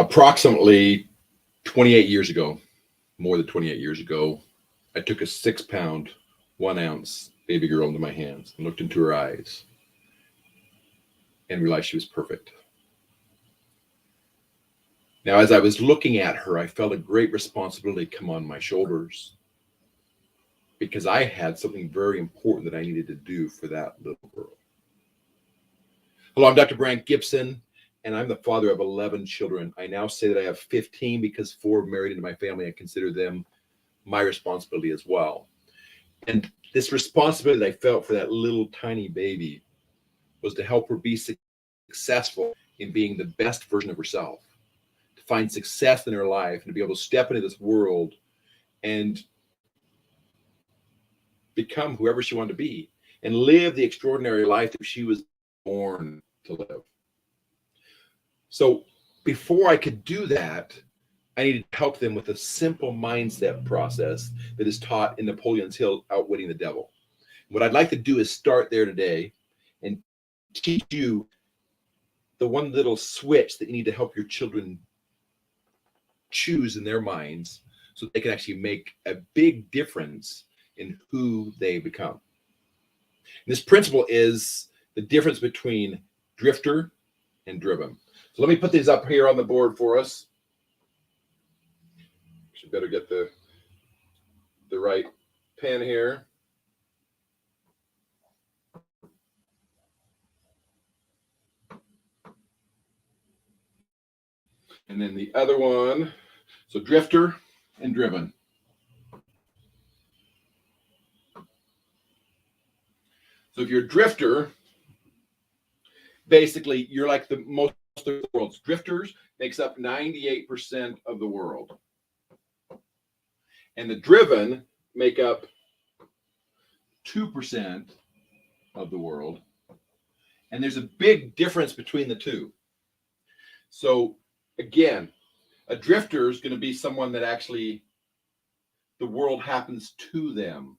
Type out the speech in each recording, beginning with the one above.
Approximately 28 years ago, more than 28 years ago, I took a 6 pound, 1 ounce baby girl into my hands and looked into her eyes and realized she was perfect. Now, as I was looking at her, I felt a great responsibility come on my shoulders because I had something very important that I needed to do for that little girl. Hello, I'm Dr. Brandt Gibson, and I'm the father of 11 children. I now say that I have 15 because 4 married into my family. I consider them my responsibility as well. And this responsibility that I felt for that little tiny baby was to help her be successful in being the best version of herself, to find success in her life, and to be able to step into this world and become whoever she wanted to be and live the extraordinary life that she was born to live. So before I could do that, I needed to help them with a simple mindset process that is taught in Napoleon's Hill, Outwitting the Devil. What I'd like to do is start there today and teach you the one little switch that you need to help your children choose in their minds so they can actually make a big difference in who they become. And this principle is the difference between drifter and driven. So let me put these up here on the board for us. Should better get the right pen here. And then the other one, so drifter and driven. So if you're a drifter, basically you're like the most of the world's drifters makes up 98% of the world. And the driven make up 2% of the world. And there's a big difference between the two. So again, a drifter is going to be someone that actually the world happens to them.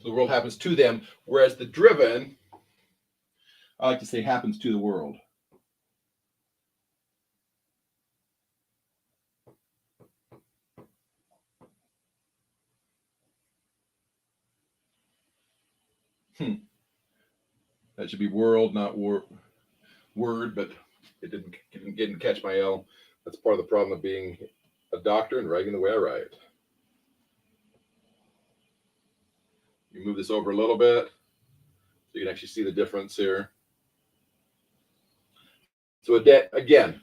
So the world happens to them, whereas the driven, I like to say, happens to the world. That should be world, not word, but it didn't catch my L. That's part of the problem of being a doctor and writing the way I write. You move this over a little bit so you can actually see the difference here. So again,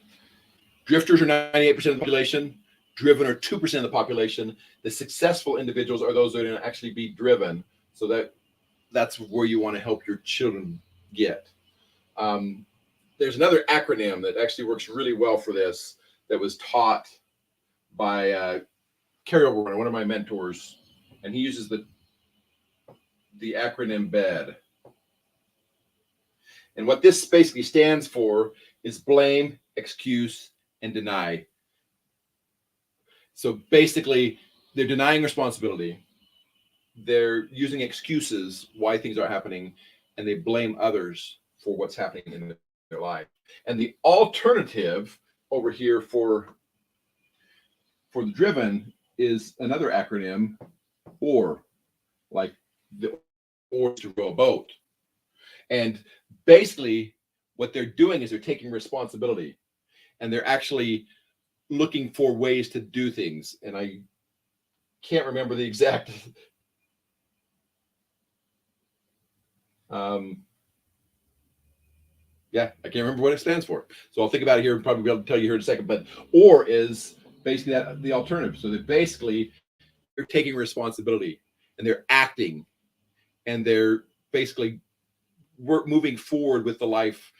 drifters are 98% of the population, driven are 2% of the population. The successful individuals are those that are going to actually be driven. So that's where you want to help your children get. There's another acronym that actually works really well for this that was taught by Carrie Overburn, one of my mentors, and he uses the acronym BED. And what this basically stands for is blame, excuse, and deny. So basically, they're denying responsibility. They're using excuses why things are happening, and they blame others for what's happening in their life. And the alternative over here for the driven is another acronym, OR, like the oar to row a boat. And basically what they're doing is they're taking responsibility and they're actually looking for ways to do things. And I can't remember the exact I can't remember what it stands for. So I'll think about it here and probably be able to tell you here in a second. But OR is basically the alternative. So that basically they're taking responsibility and they're acting and they're basically moving forward with the life,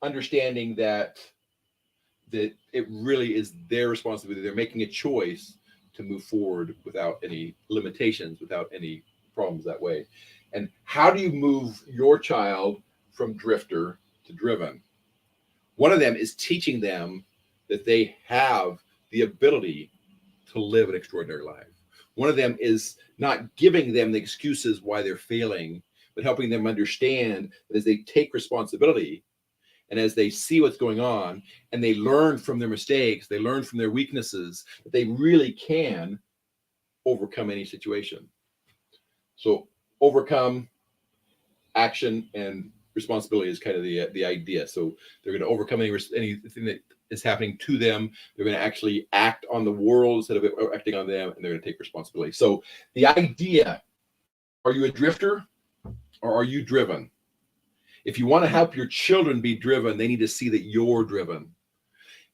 understanding that it really is their responsibility. They're making a choice to move forward without any limitations, without any problems that way. And how do you move your child from drifter to driven? One of them is teaching them that they have the ability to live an extraordinary life. One of them is not giving them the excuses why they're failing, but helping them understand that as they take responsibility and as they see what's going on and they learn from their mistakes, they learn from their weaknesses, that they really can overcome any situation. So overcome, action, and responsibility is kind of the idea. So they're going to overcome anything that is happening to them. They're going to actually act on the world instead of acting on them, and they're going to take responsibility. So the idea, are you a drifter or are you driven? If you want to help your children be driven, they need to see that you're driven.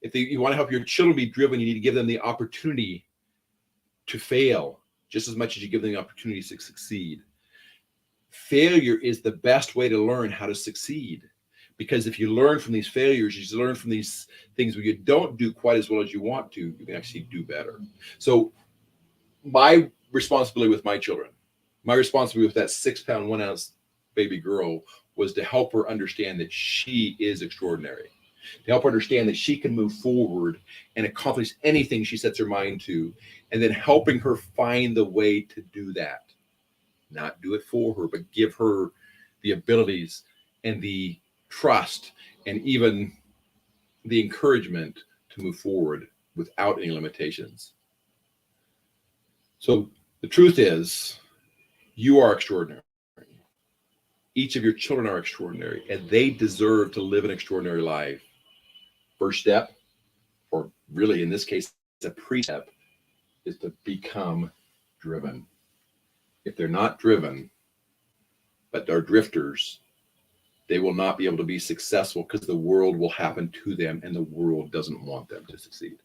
If you want to help your children be driven, you need to give them the opportunity to fail just as much as you give them the opportunity to succeed. Failure is the best way to learn how to succeed, because if you learn from these failures, you learn from these things where you don't do quite as well as you want to, you can actually do better. So my responsibility with my children, my responsibility with that 6-pound 1 ounce baby girl, was to help her understand that she is extraordinary, to help her understand that she can move forward and accomplish anything she sets her mind to, and then helping her find the way to do that. Not do it for her, but give her the abilities and the trust and even the encouragement to move forward without any limitations. So the truth is, you are extraordinary. Each of your children are extraordinary, and they deserve to live an extraordinary life. First step, or really in this case, a precept, is to become driven. If they're not driven, but are drifters, they will not be able to be successful, because the world will happen to them, and the world doesn't want them to succeed.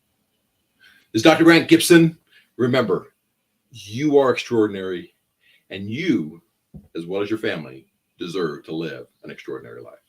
This is Dr. Brandt Gibson. Remember, you are extraordinary, and you, as well as your family, deserve to live an extraordinary life.